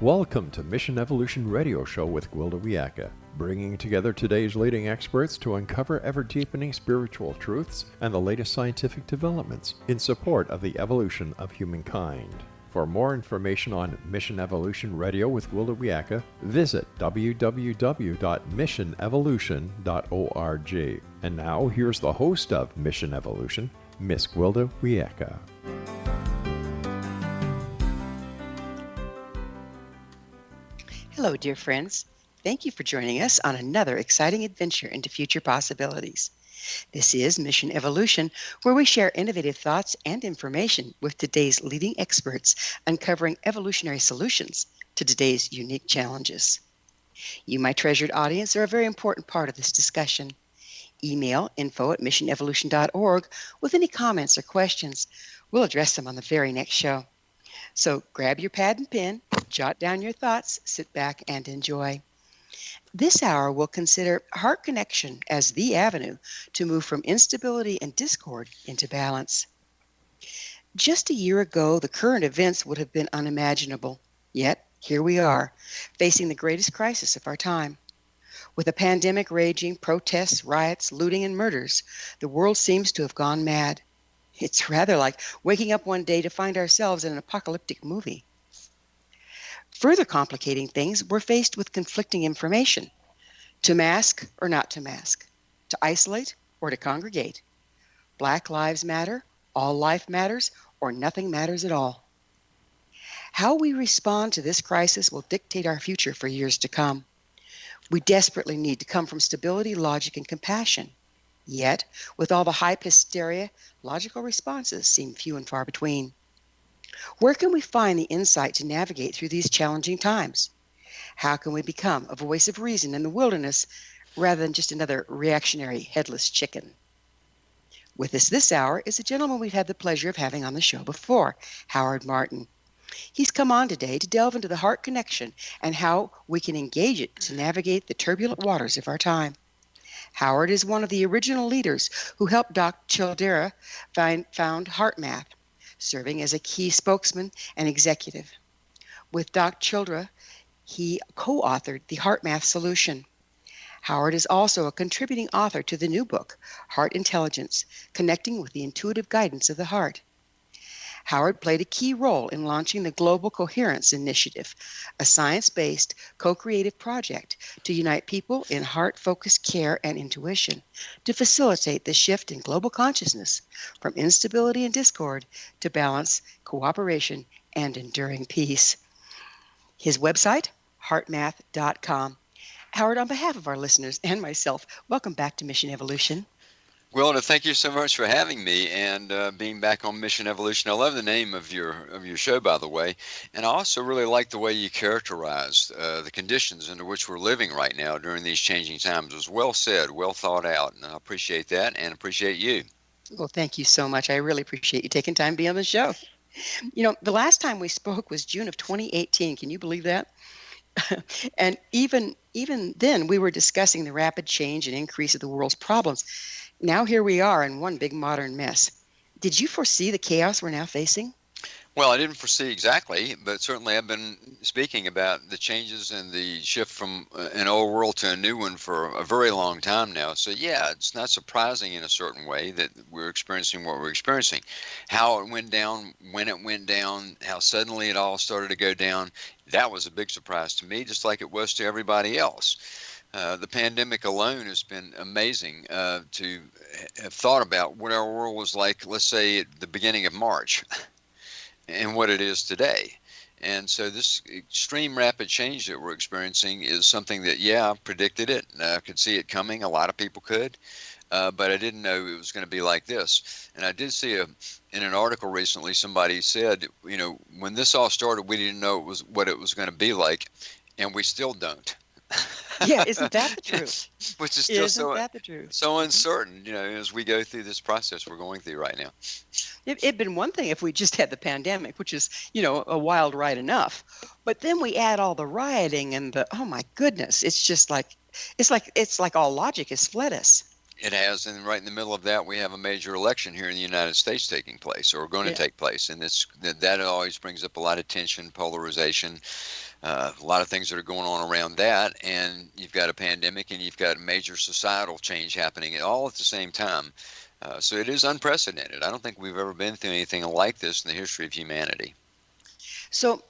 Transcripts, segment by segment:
Welcome to Mission Evolution Radio Show with Gwilda Wiyaka, bringing together today's leading experts to uncover ever-deepening spiritual truths and the latest scientific developments in support of the evolution of humankind. For more information on Mission Evolution Radio with Gwilda Wiyaka, visit www.missionevolution.org. And now, here's the host of Mission Evolution, Miss Gwilda Wiyaka. Hello, dear friends. Thank you for joining us on another exciting adventure into future possibilities. This is Mission Evolution, where we share innovative thoughts and information with today's leading experts, uncovering evolutionary solutions to today's unique challenges. You, my treasured audience, are a very important part of this discussion. Email info@missionevolution.org with any comments or questions. We'll address them on the very next show. So grab your pad and pen, jot down your thoughts, sit back and enjoy. This hour will consider heart connection as the avenue to move from instability and discord into balance. Just a year ago, the current events would have been unimaginable. Yet, here we are, facing the greatest crisis of our time. With a pandemic raging, protests, riots, looting, and murders, the world seems to have gone mad. It's rather like waking up one day to find ourselves in an apocalyptic movie. Further complicating things, we're faced with conflicting information. To mask or not to mask. To isolate or to congregate. Black lives matter, all life matters, or nothing matters at all. How we respond to this crisis will dictate our future for years to come. We desperately need to come from stability, logic, and compassion. Yet, with all the hype hysteria, logical responses seem few and far between. Where can we find the insight to navigate through these challenging times? How can we become a voice of reason in the wilderness rather than just another reactionary headless chicken? With us this hour is a gentleman we've had the pleasure of having on the show before, Howard Martin. He's come on today to delve into the heart connection and how we can engage it to navigate the turbulent waters of our time. Howard is one of the original leaders who helped Dr. Childera found HeartMath, serving as a key spokesman and executive. With Dr. Childera, he co-authored the HeartMath solution. Howard is also a contributing author to the new book, Heart Intelligence, Connecting with the Intuitive Guidance of the Heart. Howard played a key role in launching the Global Coherence Initiative, a science-based, co-creative project to unite people in heart-focused care and intuition to facilitate the shift in global consciousness from instability and discord to balance, cooperation, and enduring peace. His website, heartmath.com. Howard, on behalf of our listeners and myself, welcome back to Mission Evolution. Well, thank you so much for having me and being back on Mission Evolution. I love the name of your show, by the way, and I also really like the way you characterized the conditions under which we're living right now during these changing times. It was well said, well thought out, and I appreciate that and appreciate you. Well, thank you so much. I really appreciate you taking time to be on the show. You know, the last time we spoke was June of 2018. Can you believe that? And even then, we were discussing the rapid change and increase of the world's problems. Now here we are in one big modern mess. Did you foresee the chaos we're now facing? Well, I didn't foresee exactly, but certainly I've been speaking about the changes and the shift from an old world to a new one for a very long time now. So yeah, it's not surprising in a certain way that we're experiencing what we're experiencing. How it went down, when it went down, how suddenly it all started to go down, that was a big surprise to me, just like it was to everybody else. The pandemic alone has been amazing to have thought about what our world was like, let's say, at the beginning of March and what it is today. And so this extreme rapid change that we're experiencing is something that, yeah, I predicted it. I could see it coming. A lot of people could. But I didn't know it was going to be like this. And I did see in an article recently, somebody said, you know, when this all started, we didn't know what it was going to be like, and we still don't. Yeah, isn't that the truth? Which is still so Mm-hmm. uncertain, you know, as we go through this process we're going through right now. It'd been one thing if we just had the pandemic, which is, you know, a wild ride enough. But then we add all the rioting and oh my goodness, it's like all logic has fled us. It has, and right in the middle of that, we have a major election here in the United States taking place, or going to Yeah. take place, and that always brings up a lot of tension, polarization, a lot of things that are going on around that, and you've got a pandemic, and you've got major societal change happening all at the same time. So it is unprecedented. I don't think we've ever been through anything like this in the history of humanity. So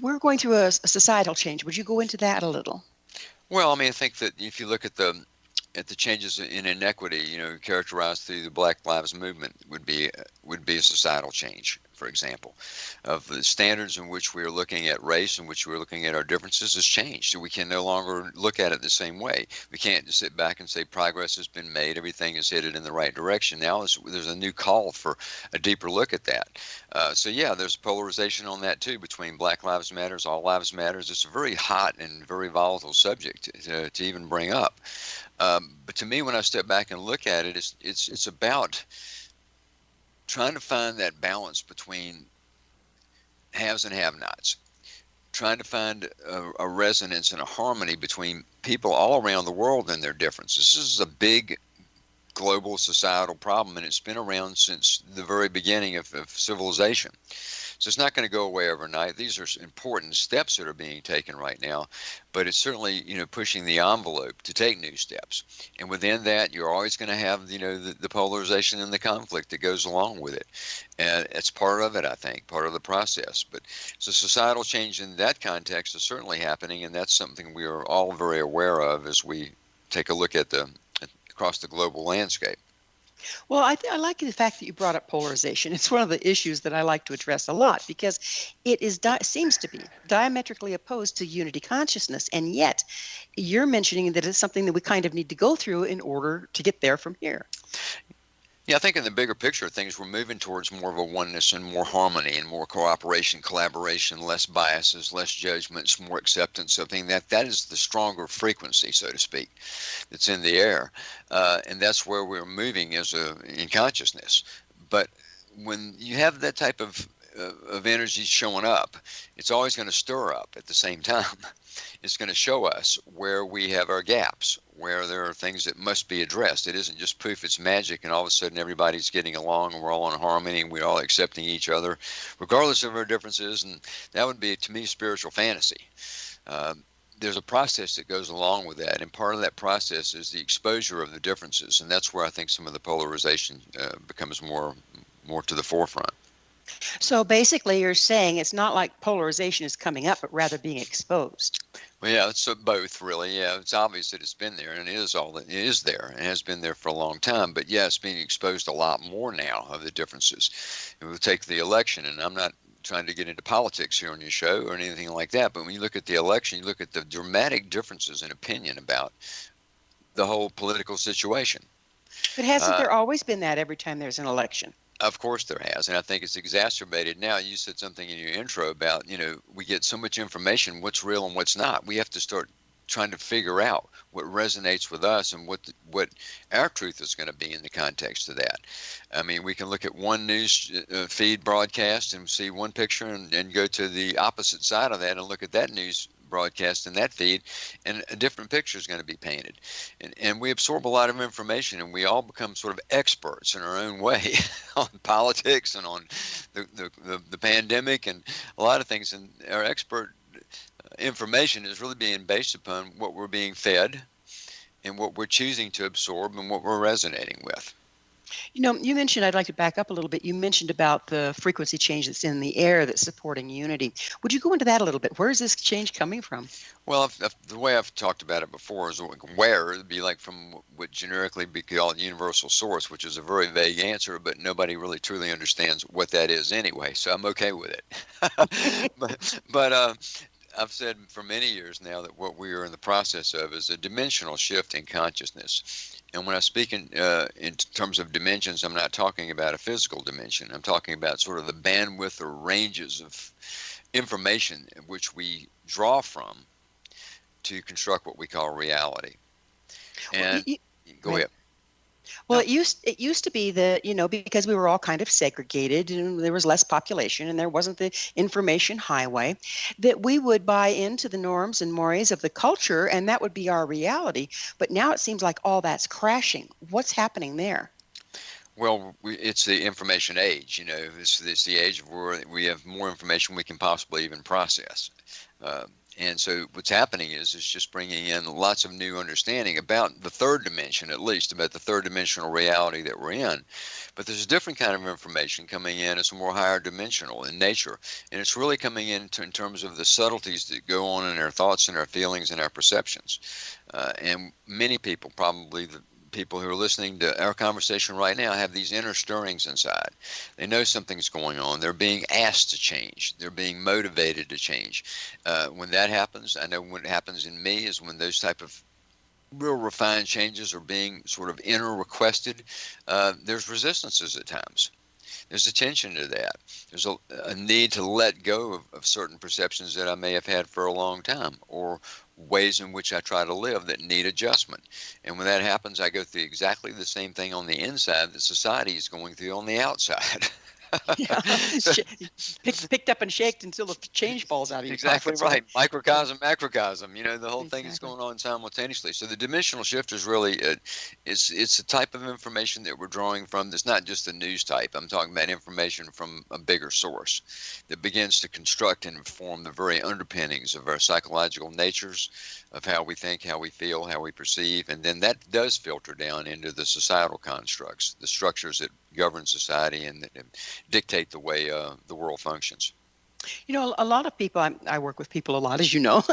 we're going through a societal change. Would you go into that a little? Well, I mean, I think that if you look at the changes in inequity, characterized through the Black Lives Movement, would be a societal change, for example, of the standards in which we are looking at race, in which we're looking at our differences, has changed. We can no longer look at it the same way. We can't just sit back and say progress has been made, everything is headed in the right direction. Now there's a new call for a deeper look at that. So yeah, there's polarization on that too between Black Lives Matters, All Lives Matters. It's a very hot and very volatile subject to even bring up. But to me, when I step back and look at it, it's about trying to find that balance between haves and have-nots, trying to find a resonance and a harmony between people all around the world and their differences. This is a big global societal problem, and it's been around since the very beginning of civilization. So it's not going to go away overnight. These are important steps that are being taken right now, but it's certainly, pushing the envelope to take new steps. And within that, you're always going to have, the polarization and the conflict that goes along with it. And it's part of it, I think, part of the process. But so societal change in that context is certainly happening, and that's something we are all very aware of as we take a look across the global landscape. Well, I like the fact that you brought up polarization. It's one of the issues that I like to address a lot because it seems to be diametrically opposed to unity consciousness, and yet you're mentioning that it's something that we kind of need to go through in order to get there from here. Yeah, I think in the bigger picture of things, we're moving towards more of a oneness and more harmony and more cooperation, collaboration, less biases, less judgments, more acceptance. I think that is the stronger frequency, so to speak, that's in the air, and that's where we're moving in consciousness. But when you have that type of energy showing up, it's always going to stir up at the same time. It's going to show us where we have our gaps, where there are things that must be addressed. It isn't just poof, it's magic, and all of a sudden everybody's getting along and we're all in harmony and we're all accepting each other, regardless of our differences. And that would be, to me, spiritual fantasy. Uh, there's a process that goes along with that, and part of that process is the exposure of the differences, and that's where I think some of the polarization becomes more to the forefront. So basically, you're saying it's not like polarization is coming up, but rather being exposed. Well, yeah, it's both really. Yeah, it's obvious that it's been there, and it is there, and has been there for a long time. But yeah, it's being exposed a lot more now of the differences. And we'll take the election, and I'm not trying to get into politics here on your show or anything like that. But when you look at the election, you look at the dramatic differences in opinion about the whole political situation. But hasn't Uh, there always been that every time there's an election? Of course there has, and I think it's exacerbated now. You said something in your intro about, we get so much information, what's real and what's not. We have to start trying to figure out what resonates with us and what our truth is going to be in the context of that. I mean, we can look at one news feed broadcast and see one picture and go to the opposite side of that and look at that news broadcast in that feed, and a different picture is going to be painted. And we absorb a lot of information, and we all become sort of experts in our own way on politics and on the pandemic and a lot of things. And our expert information is really being based upon what we're being fed and what we're choosing to absorb and what we're resonating with. You mentioned, I'd like to back up a little bit. You mentioned about the frequency change that's in the air that's supporting unity. Would you go into that a little bit? Where is this change coming from? Well, the way I've talked about it before is where it'd be like from what generically be called universal source, which is a very vague answer, but nobody really truly understands what that is anyway. So I'm okay with it. but I've said for many years now that what we are in the process of is a dimensional shift in consciousness. And when I speak in terms of dimensions, I'm not talking about a physical dimension. I'm talking about sort of the bandwidth or ranges of information which we draw from to construct what we call reality. Well, And go right. ahead. Well, it used to be that, because we were all kind of segregated and there was less population and there wasn't the information highway, that we would buy into the norms and mores of the culture and that would be our reality. But now it seems like all that's crashing. What's happening there? Well, it's the information age. It's the age where we have more information we can possibly even process. Uh, and so what's happening is it's just bringing in lots of new understanding about the third dimension, at least about the third dimensional reality that we're in. But there's a different kind of information coming in. It's more higher dimensional in nature. And it's really coming in terms of the subtleties that go on in our thoughts and our feelings and our perceptions. And many people, probably the people who are listening to our conversation right now, have these inner stirrings inside. They know something's going on. They're being asked to change. They're being motivated to change. When that happens, I know what happens in me is when those type of real refined changes are being sort of inner requested, there's resistances at times. There's a tension to that. There's a need to let go of certain perceptions that I may have had for a long time, or ways in which I try to live that need adjustment. And when that happens, I go through exactly the same thing on the inside that society is going through on the outside. Yeah. So, Picked up and shaked until the change falls out of your exactly pockets, right. right? Microcosm, macrocosm. The whole thing is Exactly. going on simultaneously. So the dimensional shift is really it's a type of information that we're drawing from. That's not just a news type. I'm talking about information from a bigger source that begins to construct and inform the very underpinnings of our psychological natures, of how we think, how we feel, how we perceive, and then that does filter down into the societal constructs, the structures that govern society and that dictate the way the world functions. A lot of people, I work with people a lot, as you know,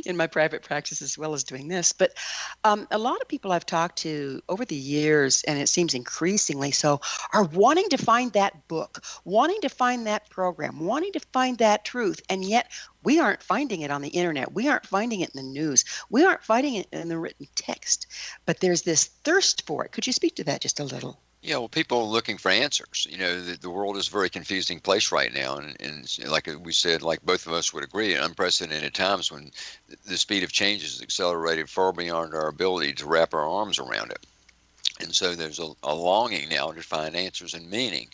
in my private practice as well as doing this. But a lot of people I've talked to over the years, and it seems increasingly so, are wanting to find that book, wanting to find that program, wanting to find that truth. And yet we aren't finding it on the internet. We aren't finding it in the news. We aren't finding it in the written text. But there's this thirst for it. Could you speak to that just a little? Yeah, well, people are looking for answers. The world is a very confusing place right now. And like we said, like both of us would agree, at unprecedented times when the speed of change is accelerated far beyond our ability to wrap our arms around it. And so there's a longing now to find answers and meaning.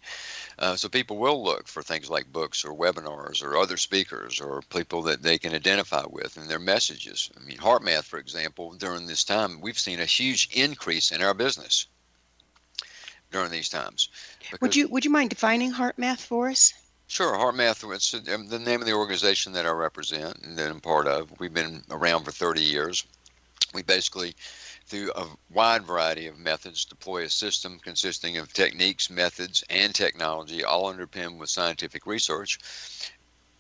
So people will look for things like books or webinars or other speakers or people that they can identify with and their messages. I mean, HeartMath, for example, during this time, we've seen a huge increase in our business during these times. Would Because, you mind defining heart math for us? sure, HeartMath, it's the name of the organization that I represent and that I'm part of. We've been around for 30 years. We basically, through a wide variety of methods, deploy a system consisting of techniques, methods, and technology, all underpinned with scientific research,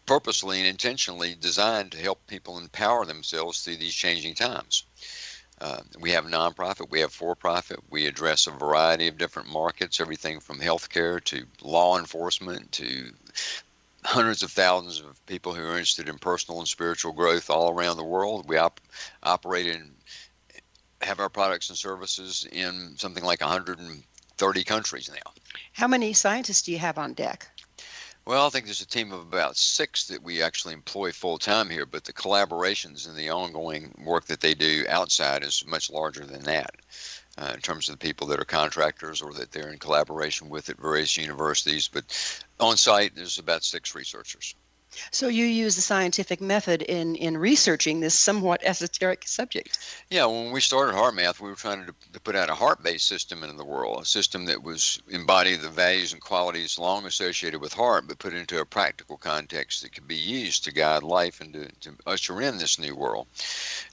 purposely and intentionally designed to help people empower themselves through these changing times. We have nonprofit, we have for-profit. We address a variety of different markets, everything from healthcare to law enforcement to hundreds of thousands of people who are interested in personal and spiritual growth all around the world. We operate and have our products and services in something like 130 countries now. How many scientists do you have on deck? Well, I think there's a team of about 6 that we actually employ full time here, but the collaborations and the ongoing work that they do outside is much larger than that. In terms of the people that are contractors or that they're in collaboration with at various universities. But on site, there's about 6 researchers. So you use the scientific method in researching this somewhat esoteric subject. Yeah, when we started HeartMath, we were trying to put out a heart-based system into the world, a system that was embodied the values and qualities long associated with heart, but put into a practical context that could be used to guide life and to usher in this new world.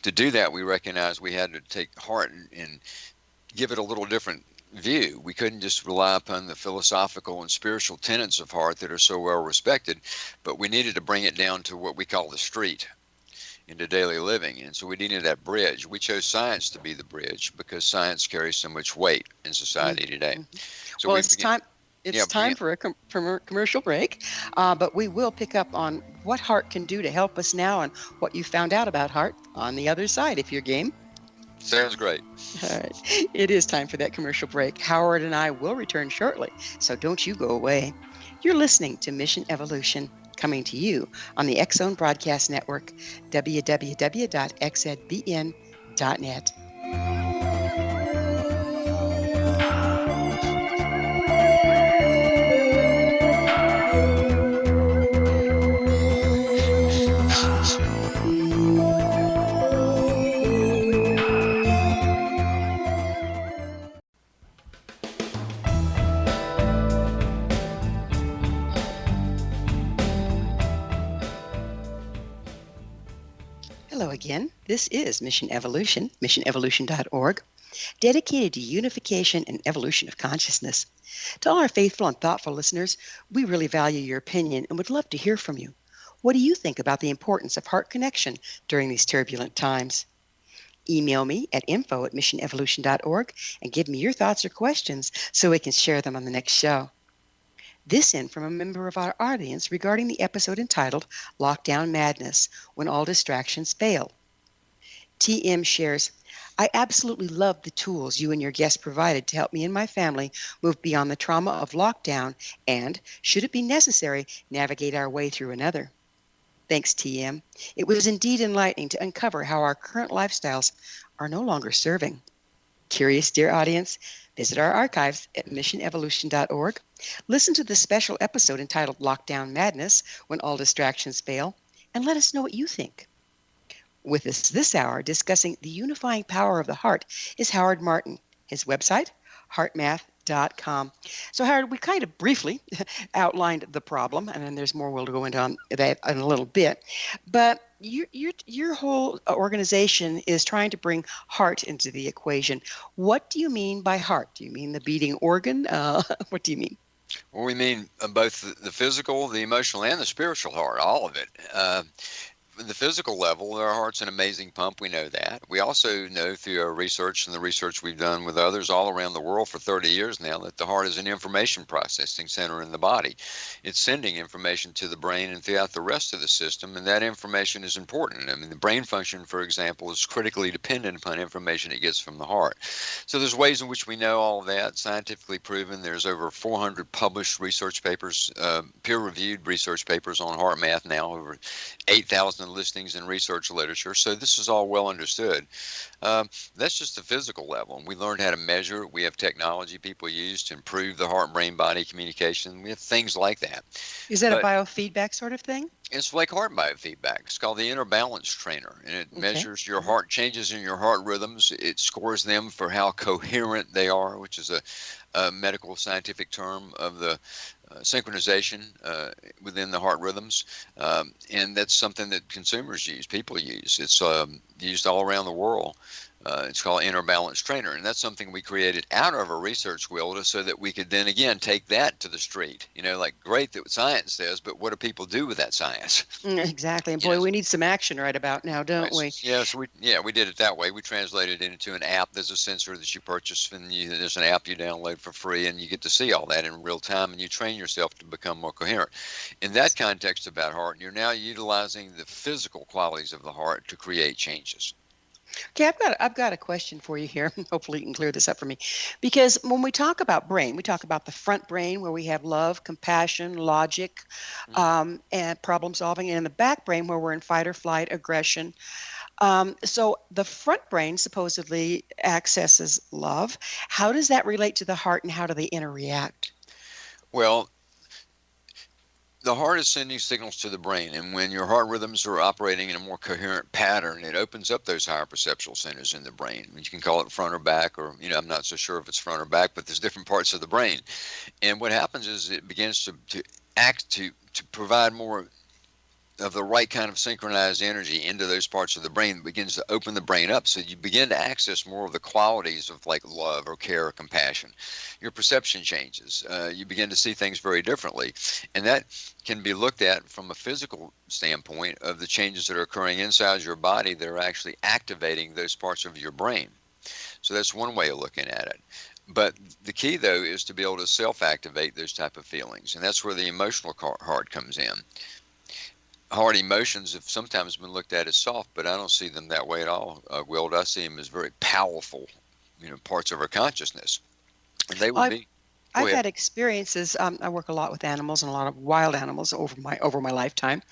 To do that, we recognized we had to take heart and give it a little different view. We couldn't just rely upon the philosophical and spiritual tenets of heart that are so well respected, but we needed to bring it down to what we call the street into daily living. And so we needed that bridge. We chose science to be the bridge because science carries so much weight in society today. Mhm. So Well, we it's began, time. It's yeah, time for a commercial break, but we will pick up on what heart can do to help us now and what you found out about heart on the other side, if you're game. sounds great. All right. It is time for that commercial break. Howard and I will return shortly, so don't you go away. You're listening to Mission Evolution, coming to you on the X Zone Broadcast Network, www.xzbn.net. Hello again. This is Mission Evolution, missionevolution.org, dedicated to unification and evolution of consciousness. To all our faithful and thoughtful listeners, we really value your opinion and would love to hear from you. What do you think about the importance of heart connection during these turbulent times? Email me at info@missionevolution.org and give me your thoughts or questions so we can share them on the next show. This in from a member of our audience regarding the episode entitled Lockdown Madness, When All Distractions Fail. TM shares, I absolutely love the tools you and your guests provided to help me and my family move beyond the trauma of lockdown and, should it be necessary, navigate our way through another. Thanks, TM. It was indeed enlightening to uncover how our current lifestyles are no longer serving. Curious, dear audience, visit our archives at missionevolution.org. Listen to the special episode entitled Lockdown Madness, When All Distractions Fail, and let us know what you think. With us this hour discussing the unifying power of the heart is Howard Martin. His website, heartmath.com. So, Howard, we kind of briefly outlined the problem, and then there's more we'll go into on that in a little bit. But your whole organization is trying to bring heart into the equation. What do you mean by heart? Do you mean the beating organ? What do you mean? Well, we mean both the physical, the emotional, and the spiritual heart, all of it. The physical level, our heart's an amazing pump. We know that. We also know through our research and the research we've done with others all around the world for 30 years now that the heart is an information processing center in the body. It's sending information to the brain and throughout the rest of the system, and that information is important. I mean, the brain function, for example, is critically dependent upon information it gets from the heart. So there's ways in which we know all of that, scientifically proven. There's over 400 published research papers, peer-reviewed research papers on heart math now, over 8,000 listings in research literature. So this is all well understood. That's just the physical level. And we learned how to measure it. We have technology people use to improve the heart-brain-body communication. We have things like that. Is that a biofeedback sort of thing? It's like heart biofeedback. It's called the inner balance trainer, and it measures your heart changes in your heart rhythms. It scores them for how coherent they are, which is a medical scientific term of the synchronization within the heart rhythms, and that's something that consumers use, people use. It's used all around the world. It's called Inner Balance Trainer, and that's something we created out of our research, Wilda, so that we could then again take that to the street. You know, like great that science says, but what do people do with that science? Exactly, and boy, we need some action right about now, don't we? Yeah, so we did it that way. We translated it into an app. There's a sensor that you purchase, and there's an app you download for free, and you get to see all that in real time, and you train yourself to become more coherent. In that context about heart, you're now utilizing the physical qualities of the heart to create changes. Okay, I've got a question for you here. Hopefully you can clear this up for me. Because when we talk about brain, we talk about the front brain where we have love, compassion, logic, and problem solving, and in the back brain where we're in fight or flight, aggression. So the front brain supposedly accesses love. How does that relate to the heart, and how do they interact? Well, the heart is sending signals to the brain, and when your heart rhythms are operating in a more coherent pattern, it opens up those higher perceptual centers in the brain. You can call it front or back, or I'm not so sure if it's front or back, but there's different parts of the brain. And what happens is it begins to act to provide more of the right kind of synchronized energy into those parts of the brain that begins to open the brain up, so you begin to access more of the qualities of like love or care or compassion. Your perception changes. You begin to see things very differently, and that can be looked at from a physical standpoint of the changes that are occurring inside your body that are actually activating those parts of your brain. So that's one way of looking at it. But the key, though, is to be able to self-activate those type of feelings, and that's where the emotional heart comes in. Hard emotions have sometimes been looked at as soft, but I don't see them that way at all, Wild. I see them as very powerful, parts of our consciousness. And they would be. I've had experiences. I work a lot with animals and a lot of wild animals over my lifetime,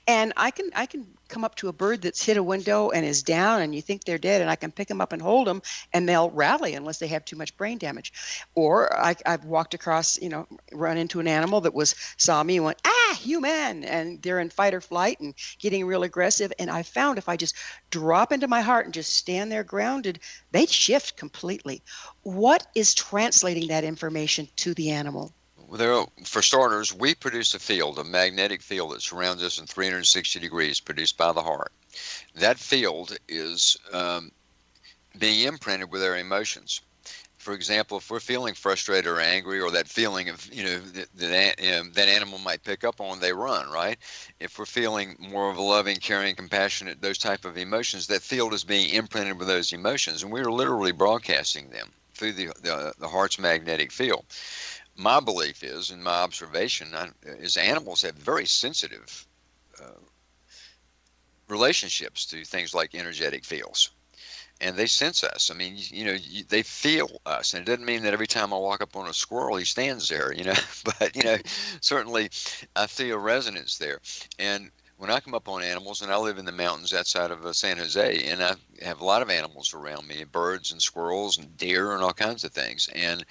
and I can come up to a bird that's hit a window and is down, and you think they're dead, and I can pick them up and hold them, and they'll rally unless they have too much brain damage. Or I've walked across, run into an animal that saw me and went, human, and they're in fight or flight and getting real aggressive. And I found if I just drop into my heart and just stand there grounded, they'd shift completely. What is translating that information to the animal? Well, for starters, we produce a magnetic field that surrounds us in 360 degrees, produced by the heart. That field is being imprinted with our emotions. For example, if we're feeling frustrated or angry, or that feeling of, that animal might pick up on, they run, right? If we're feeling more of a loving, caring, compassionate, those type of emotions, that field is being imprinted with those emotions, and we're literally broadcasting them through the heart's magnetic field. My belief is, and my observation, is animals have very sensitive uh, relationships to things like energetic fields, and they sense us. I mean, they feel us, and it doesn't mean that every time I walk up on a squirrel, he stands there, but certainly I feel resonance there. And when I come up on animals, and I live in the mountains outside of San Jose, and I have a lot of animals around me, birds and squirrels and deer and all kinds of things, and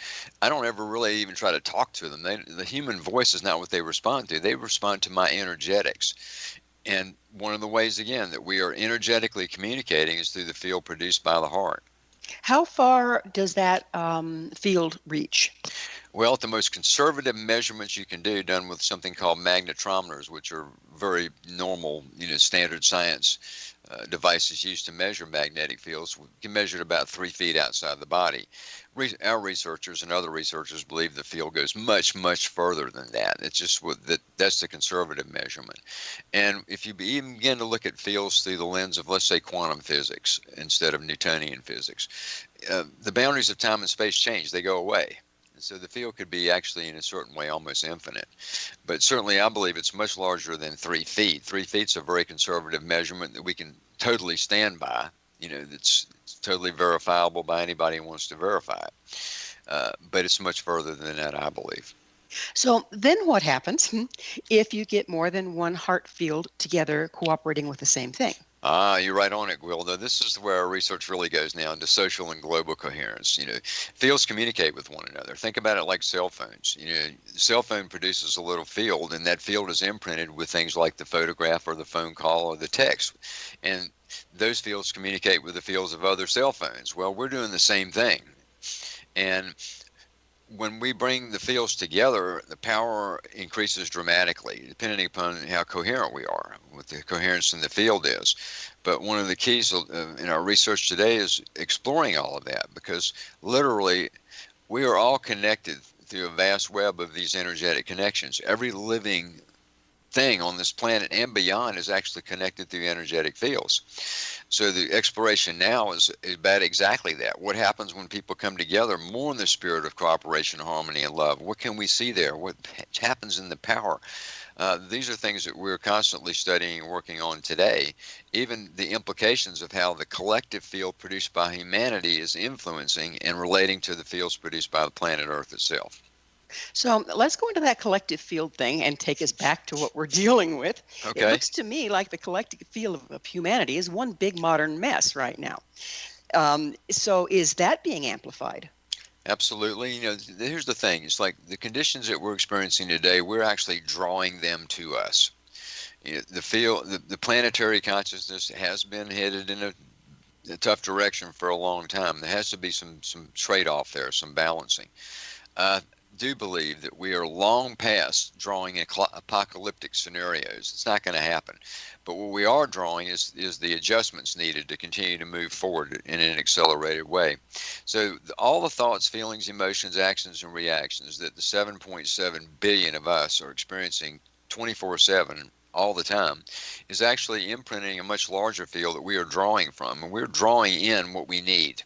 I don't ever really even try to talk to them. The human voice is not what they respond to. They respond to my energetics. And one of the ways, again, that we are energetically communicating is through the field produced by the heart. How far does that field reach? Well, at the most conservative measurements you can do, done with something called magnetometers, which are very normal, standard science devices used to measure magnetic fields, we can measure it about 3 feet outside the body. Our researchers and other researchers believe the field goes much, much further than that. It's just that's the conservative measurement. And if you even begin to look at fields through the lens of, let's say, quantum physics instead of Newtonian physics, the boundaries of time and space change. They go away. And so the field could be actually, in a certain way, almost infinite. But certainly I believe it's much larger than 3 feet. 3 feet's a very conservative measurement that we can totally stand by, that's totally verifiable by anybody who wants to verify it. But it's much further than that, I believe. So then what happens if you get more than one heart field together cooperating with the same thing? You're right on it, Gwilda. This is where our research really goes now into social and global coherence. Fields communicate with one another. Think about it like cell phones. The cell phone produces a little field, and that field is imprinted with things like the photograph or the phone call or the text. And those fields communicate with the fields of other cell phones. Well, we're doing the same thing. And when we bring the fields together, the power increases dramatically, depending upon how coherent we are, what the coherence in the field is. But one of the keys in our research today is exploring all of that, because literally we are all connected through a vast web of these energetic connections. Every living thing on this planet and beyond is actually connected through energetic fields. So the exploration now is about exactly that. What happens when people come together more in the spirit of cooperation, harmony, and love? What can we see there? What happens in the power? These are things that we're constantly studying and working on today. Even the implications of how the collective field produced by humanity is influencing and relating to the fields produced by the planet Earth itself. So let's go into that collective field thing and take us back to what we're dealing with. Okay. It looks to me like the collective field of humanity is one big modern mess right now. So is that being amplified? Absolutely. Here's the thing. It's like the conditions that we're experiencing today, we're actually drawing them to us. The planetary consciousness has been headed in a tough direction for a long time. There has to be some trade-off there, some balancing. Do believe that we are long past drawing apocalyptic scenarios. It's not going to happen. But what we are drawing is the adjustments needed to continue to move forward in an accelerated way. So all the thoughts, feelings, emotions, actions, and reactions that the 7.7 billion of us are experiencing 24/7 all the time is actually imprinting a much larger field that we are drawing from. And we're drawing in what we need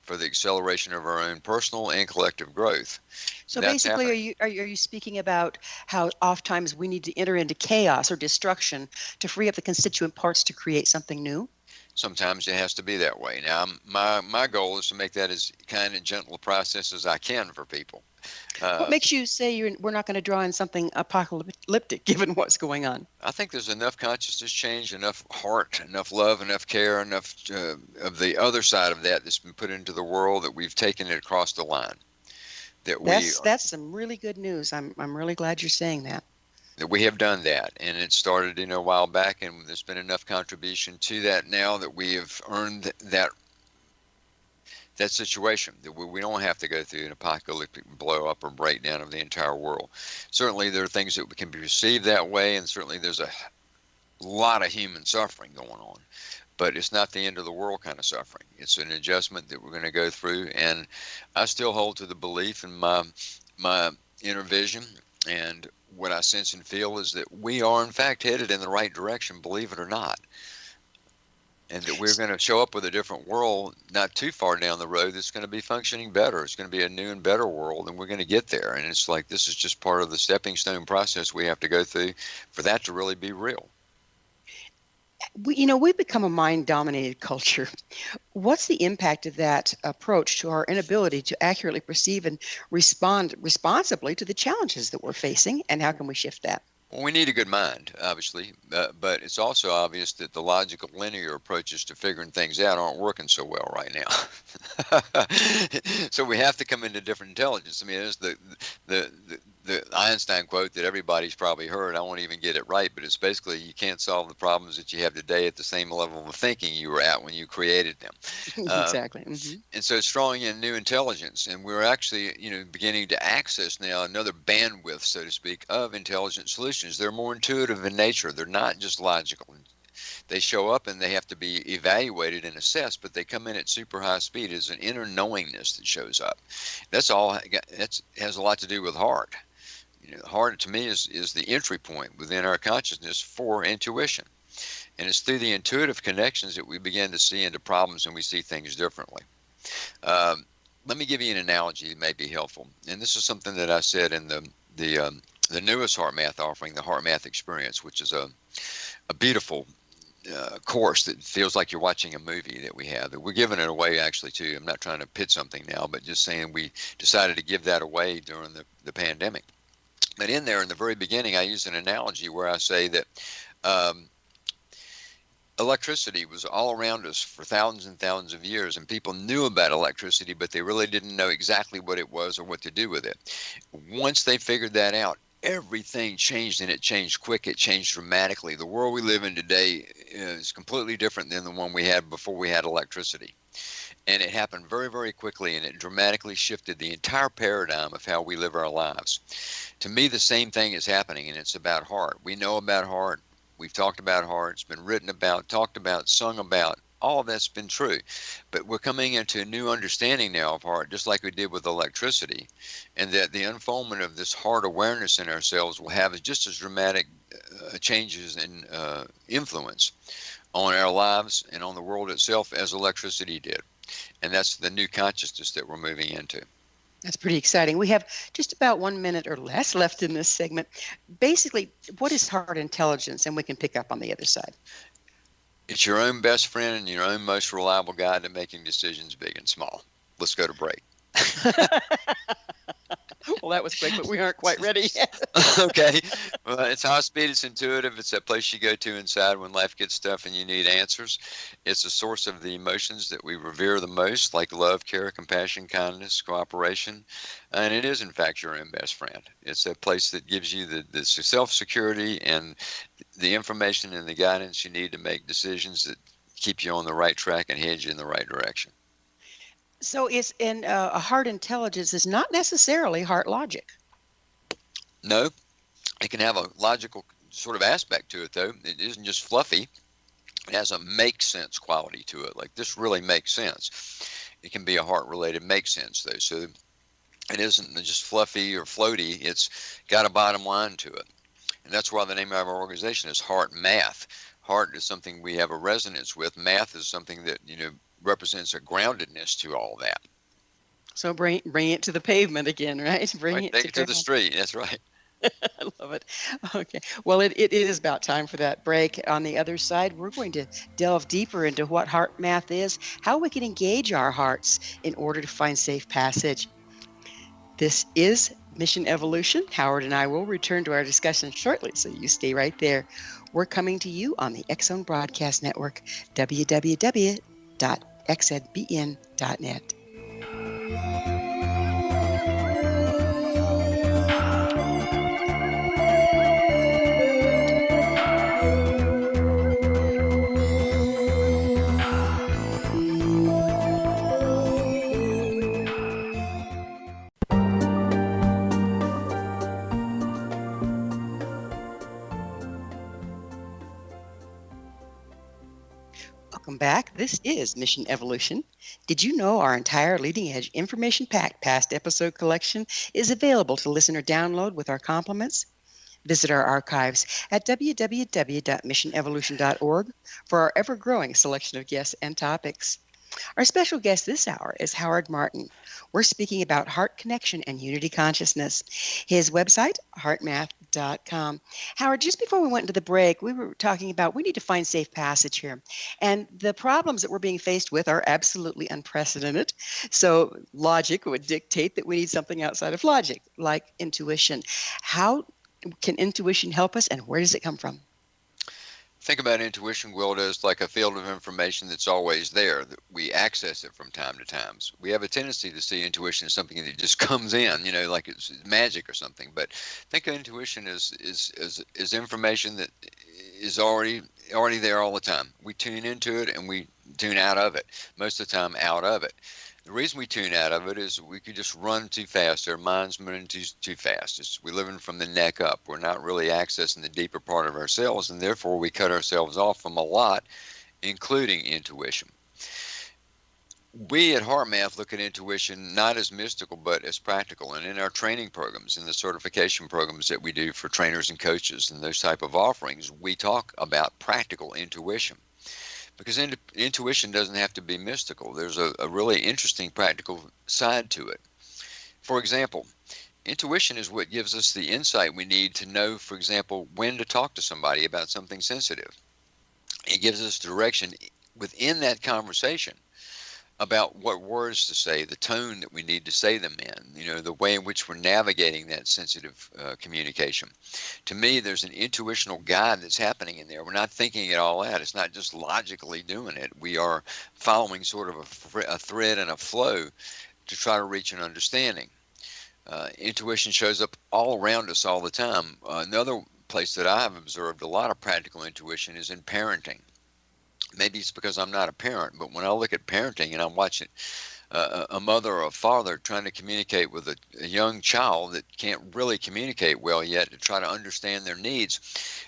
for the acceleration of our own personal and collective growth. So basically, are you speaking about how oftentimes we need to enter into chaos or destruction to free up the constituent parts to create something new? Sometimes it has to be that way. Now, my goal is to make that as kind and gentle a process as I can for people. What makes you say we're not going to draw in something apocalyptic given what's going on? I think there's enough consciousness change, enough heart, enough love, enough care, enough of the other side of that's been put into the world that we've taken it across the line. That's some really good news. I'm really glad you're saying that. That we have done that, and it started a while back, and there's been enough contribution to that now that we have earned that situation, that we don't have to go through an apocalyptic blow up or breakdown of the entire world. Certainly there are things that can be perceived that way, and certainly there's a a lot of human suffering going on, but it's not the end of the world kind of suffering. It's an adjustment that we're going to go through, and I still hold to the belief in my inner vision, and what I sense and feel is that we are in fact headed in the right direction, believe it or not, and that we're going to show up with a different world not too far down the road that's going to be functioning better. It's going to be a new and better world, and we're going to get there. And it's like this is just part of the stepping stone process we have to go through for that to really be real. We've become a mind-dominated culture. What's the impact of that approach to our inability to accurately perceive and respond responsibly to the challenges that we're facing, and how can we shift that? Well, we need a good mind, obviously, but it's also obvious that the logical, linear approaches to figuring things out aren't working so well right now. So we have to come into different intelligence. I mean, it's the Einstein quote that everybody's probably heard. I won't even get it right, but it's basically you can't solve the problems that you have today at the same level of thinking you were at when you created them. Exactly. And so it's drawing in new intelligence, and we're actually, beginning to access now another bandwidth, so to speak, of intelligent solutions. They're more intuitive in nature. They're not just logical. They show up and they have to be evaluated and assessed, but they come in at super high speed as an inner knowingness that shows up. That's all. That has a lot to do with heart. The heart to me is the entry point within our consciousness for intuition. And it's through the intuitive connections that we begin to see into problems and we see things differently. Let me give you an analogy that may be helpful. And this is something that I said in the newest Heart Math offering, the Heart Math Experience, which is a beautiful course that feels like you're watching a movie that we have. That we're giving it away actually too. I'm not trying to pitch something now, but just saying we decided to give that away during the pandemic. But in there, in the very beginning, I use an analogy where I say that electricity was all around us for thousands and thousands of years, and people knew about electricity, but they really didn't know exactly what it was or what to do with it. Once they figured that out, everything changed, and it changed quick. It changed dramatically. The world we live in today is completely different than the one we had before we had electricity. And it happened very, very quickly, and it dramatically shifted the entire paradigm of how we live our lives. To me, the same thing is happening, and it's about heart. We know about heart. We've talked about heart. It's been written about, talked about, sung about. All of that's been true. But we're coming into a new understanding now of heart, just like we did with electricity, and that the unfoldment of this heart awareness in ourselves will have just as dramatic changes and influence on our lives and on the world itself as electricity did. And that's the new consciousness that we're moving into. That's pretty exciting. We have just about 1 minute or less left in this segment. Basically, what is heart intelligence? And we can pick up on the other side. It's your own best friend and your own most reliable guide to making decisions big and small. Let's go to break. Well, that was quick, but we aren't quite ready yet. Okay. Well, it's high speed. It's intuitive. It's that place you go to inside when life gets tough and you need answers. It's a source of the emotions that we revere the most, like love, care, compassion, kindness, cooperation. And it is, in fact, your own best friend. It's a place that gives you the self-security and the information and the guidance you need to make decisions that keep you on the right track and head you in the right direction. So it's in a heart intelligence is not necessarily heart logic. No, it can have a logical sort of aspect to it, though. It isn't just fluffy. It has a make sense quality to it. Like, this really makes sense. It can be a heart related make sense, though. So it isn't just fluffy or floaty. It's got a bottom line to it. And that's why the name of our organization is Heart Math. Heart is something we have a resonance with. Math is something that, represents a groundedness to all that. So bring it to the pavement again, right? Take it to the street. That's right. I love it. Okay. Well, it is about time for that break. On the other side, we're going to delve deeper into what heart math is, how we can engage our hearts in order to find safe passage. This is Mission Evolution. Howard and I will return to our discussion shortly, so you stay right there. We're coming to you on the X Zone Broadcast Network, www.xzbn.net. Welcome back. This is Mission Evolution. Did you know our entire leading edge information packed past episode collection is available to listen or download with our compliments? Visit our archives at www.missionevolution.org for our ever growing selection of guests and topics. Our special guest this hour is Howard Martin. We're speaking about heart connection and unity consciousness. His website, heartmath.com. Howard, just before we went into the break, we were talking about we need to find safe passage here. And the problems that we're being faced with are absolutely unprecedented. So logic would dictate that we need something outside of logic, like intuition. How can intuition help us, and where does it come from? Think about intuition, Gwilda, as like a field of information that's always there. That we access it from time to time. We have a tendency to see intuition as something that just comes in, like it's magic or something. But think of intuition as information that is already there all the time. We tune into it and we tune out of it. Most of the time, out of it. The reason we tune out of it is we could just run too fast. Our mind's moving too fast. We're living from the neck up. We're not really accessing the deeper part of ourselves, and therefore we cut ourselves off from a lot, including intuition. We at HeartMath look at intuition not as mystical, but as practical. And in our training programs, in the certification programs that we do for trainers and coaches and those type of offerings, we talk about practical intuition. Because intuition doesn't have to be mystical. There's a really interesting practical side to it. For example, intuition is what gives us the insight we need to know, for example, when to talk to somebody about something sensitive. It gives us direction within that conversation about what words to say, the tone that we need to say them in, the way in which we're navigating that sensitive communication. To me, there's an intuitional guide that's happening in there. We're not thinking it all out. It's not just logically doing it. We are following sort of a thread and a flow to try to reach an understanding. Intuition shows up all around us all the time. Another place that I have observed a lot of practical intuition is in parenting. Maybe it's because I'm not a parent, but when I look at parenting and I'm watching a mother or a father trying to communicate with a young child that can't really communicate well yet to try to understand their needs,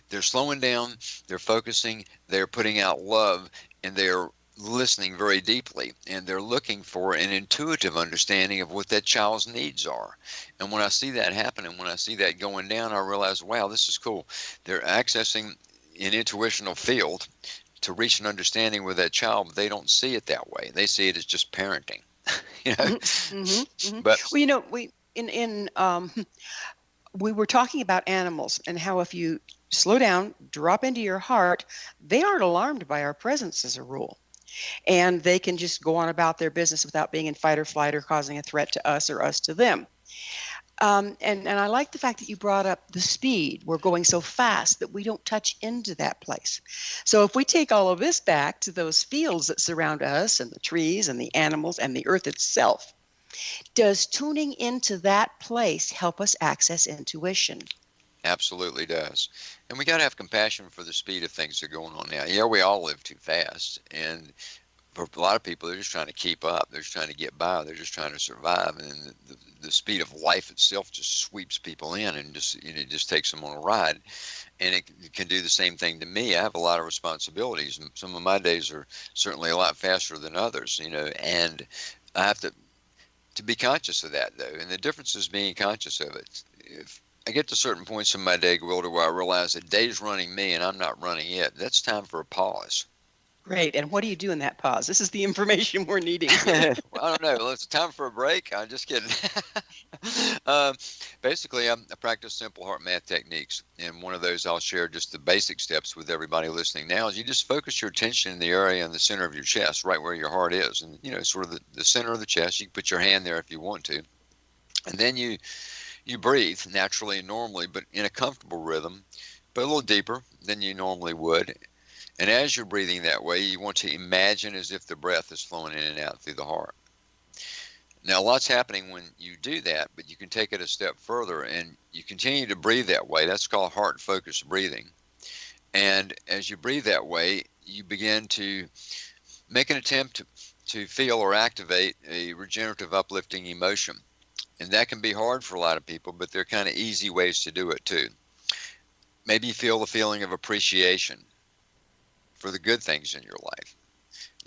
they're slowing down, they're focusing, they're putting out love, and they're listening very deeply, and they're looking for an intuitive understanding of what that child's needs are. And when I see that happen and when I see that going down, I realize, wow, this is cool. They're accessing an intuitional field to reach an understanding with that child, but they don't see it that way. They see it as just parenting. Mm-hmm, mm-hmm. But Well, we were talking about animals and how if you slow down, drop into your heart, they aren't alarmed by our presence as a rule. And they can just go on about their business without being in fight or flight or causing a threat to us or us to them. And I like the fact that you brought up the speed. We're going so fast that we don't touch into that place. So if we take all of this back to those fields that surround us and the trees and the animals and the earth itself, does tuning into that place help us access intuition? absolutely does. And we got to have compassion for the speed of things that are going on now. Yeah, we all live too fast. And for a lot of people, they're just trying to keep up. They're just trying to get by. They're just trying to survive. And the speed of life itself just sweeps people in and it just takes them on a ride. And it can do the same thing to me. I have a lot of responsibilities. And some of my days are certainly a lot faster than others, and I have to be conscious of that, though. And the difference is being conscious of it. If I get to certain points in my day, Gwilda, where I realize that day's running me and I'm not running it, that's time for a pause. Great. And what do you do in that pause? This is the information we're needing. Well, I don't know. Well, it's time for a break. I'm just kidding. Basically, I practice simple heart math techniques. And one of those I'll share just the basic steps with everybody listening now is you just focus your attention in the area in the center of your chest, right where your heart is. And, sort of the center of the chest. You can put your hand there if you want to. And then you breathe naturally and normally, but in a comfortable rhythm, but a little deeper than you normally would. And as you're breathing that way, you want to imagine as if the breath is flowing in and out through the heart. Now, lots happening when you do that, but you can take it a step further and you continue to breathe that way. That's called heart-focused breathing. And as you breathe that way, you begin to make an attempt to feel or activate a regenerative, uplifting emotion. And that can be hard for a lot of people, but there are kind of easy ways to do it too. Maybe you feel the feeling of appreciation for the good things in your life.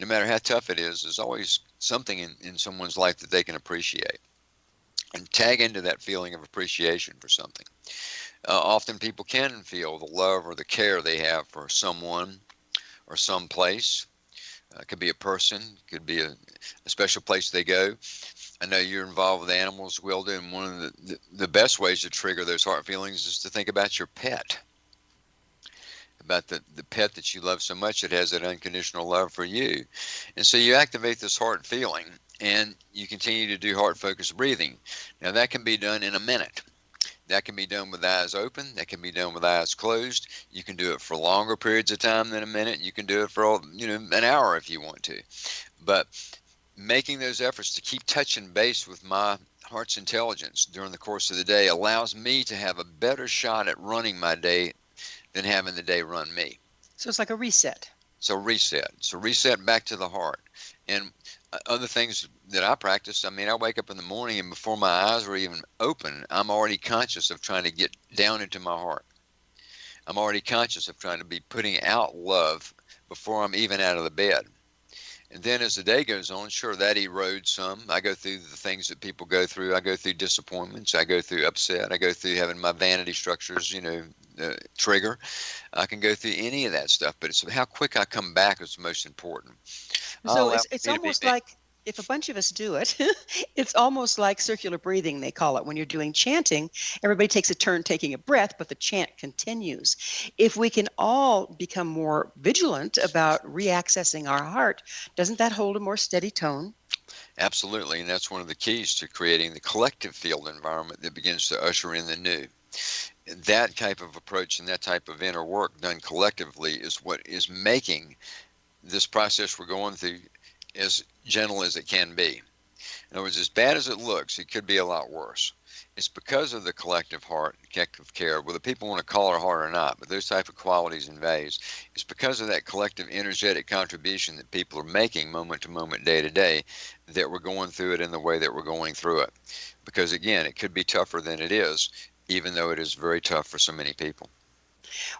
no matter how tough it is, there's always something in someone's life that they can appreciate. And tag into that feeling of appreciation for something. Often people can feel the love or the care they have for someone or some place. It could be a person, could be a special place they go. I know you're involved with animals, Wilda, and one of the best ways to trigger those heart feelings is to think about your pet, about the pet that you love so much that has that unconditional love for you. And so you activate this heart feeling and you continue to do heart focused breathing. Now that can be done in a minute. That can be done with eyes open. That can be done with eyes closed. You can do it for longer periods of time than a minute. You can do it for an hour if you want to. But making those efforts to keep touching base with my heart's intelligence during the course of the day allows me to have a better shot at running my day than having the day run me. So it's like a reset. So reset. So reset back to the heart. And other things that I practice, I mean, I wake up in the morning and before my eyes are even open, I'm already conscious of trying to get down into my heart. I'm already conscious of trying to be putting out love before I'm even out of the bed. And then as the day goes on, sure, that erodes some. I go through the things that people go through. I go through disappointments. I go through upset. I go through having my vanity structures, trigger. I can go through any of that stuff, but it's how quick I come back is most important. So it's almost like if a bunch of us do it, it's almost like circular breathing, they call it. When you're doing chanting, everybody takes a turn taking a breath, but the chant continues. If we can all become more vigilant about reaccessing our heart, doesn't that hold a more steady tone? Absolutely, and that's one of the keys to creating the collective field environment that begins to usher in the new. That type of approach and that type of inner work done collectively is what is making this process we're going through as gentle as it can be. In other words, as bad as it looks, it could be a lot worse. It's because of the collective heart, collective care, whether people want to call it heart or not, but those type of qualities and values, it's because of that collective energetic contribution that people are making moment to moment, day to day, that we're going through it in the way that we're going through it. Because again, it could be tougher than it is, even though it is very tough for so many people.